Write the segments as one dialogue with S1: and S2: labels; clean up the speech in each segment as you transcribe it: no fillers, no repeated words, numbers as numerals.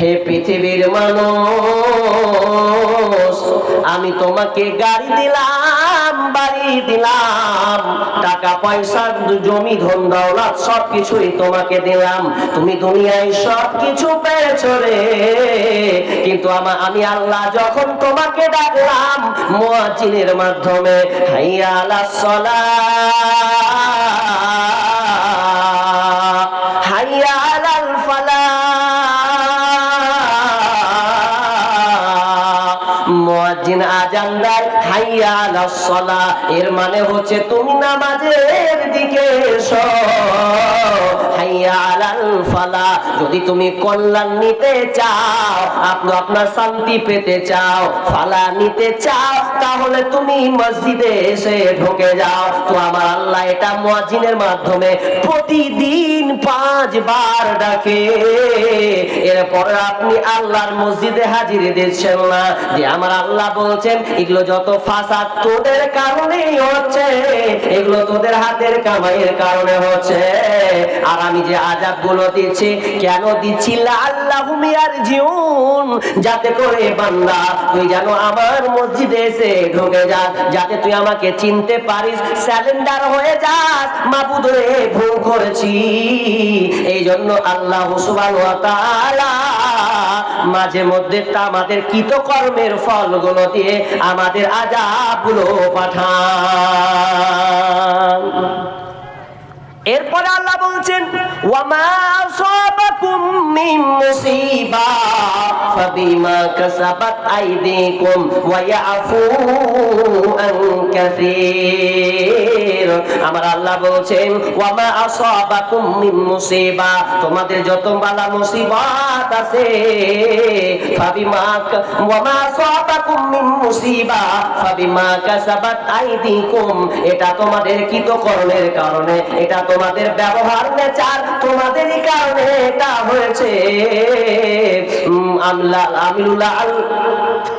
S1: হে পৃথিবীর মানুষ, আমি তোমাকে গাড়ি দিলাম, বাড়ি দিলাম, টাকা পয়সা, জমি ধন দৌলত সবকিছুই তোমাকে দিলাম, তুমি দুনিয়ায় সবকিছু পেয়েছো রে। কিন্তু আমি আল্লাহ যখন তোমাকে ডাকলাম মুয়াজ্জিনের মাধ্যমে, হাইয়া আলাস সালাহ, হাইয়া আলাল ফালাহ, মুয়াজ্জিন আযান দেয় হাইয়া আলাস সালাহ, এর মানে হচ্ছে তুমি নামাজের দিকে এসো। হাইয়া আলাল ফালাহ, যদি তুমি কল্যাণ নিতে চাও, আপনার শান্তি পেতে চাও, ফালা নিতে চাও, তাহলে তুমি মসজিদে এসে ঢুকে যাও। তো আমার আল্লাহ এটা মুয়াজ্জিনের মাধ্যমে প্রতিদিন 5 বার ডাকে। এরপর আপনি আল্লাহর মসজিদে হাজির দিচ্ছেন না, যে আমার আল্লাহ বলছেন এগুলো যত ফাসাদ তোদের কারণেই হচ্ছে, এগুলো তোদের হাতের কামাইয়ের কারণে হচ্ছে। আর আমি যে আযাব গুলো দিচ্ছি, কেন দিচ্ছি? লাআল্লাহুম ইয়ারজিউন, যাতে করে বান্দা তুই যেন আমার মসজিদে এসে ঢুকে যাস, যাতে তুই আমাকে চিনতে পারিস, স্যালেন্ডার হয়ে যাস, মাবুদ রে ভুল করেছি। এই জন্য আল্লাহ সুবহানাহু ওয়া তাআলা মাঝে মধ্যে আমাদের কৃতকর্মের ফলগুলো দিয়ে আমাদের আযাবগুলো পাঠান। এরপরে আল্লাহ বলছেন, ওয়ামা আসাবাকুম মিন মুসিবা ফাবিমা কাসাবাত আইদিকুম ওয়া ইয়াফু আন কাসীর। আমার আল্লাহ বলছেন, ওয়ামা আসাবাকুম মিন মুসিবা, তোমাদের যত বালা মুসিবত আছে, ফাবিমা ওয়ামা আসাবাকুম মিন মুসিবা ফাবিমা কাসাবাত আইদিকুম, এটা তোমাদের কৃতকর্মের কারণে, এটা তোমাদের ব্যবহার নেচার, তোমাদেরই কারণে এটা হয়েছে।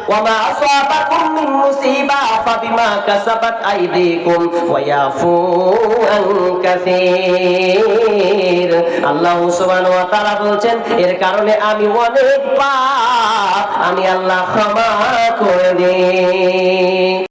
S1: ওয়ামা আসাবাকুম মিন মুসিবা ফাবিমা কাসাবাত আইদিকুম ওয়া ইয়াফু আন কাসীর। আল্লাহ সুবহানাহু ওয়া তাআলা বলছেন, এর কারণে আমি অনেক পাপ আমি আল্লাহ ক্ষমা করে দিই।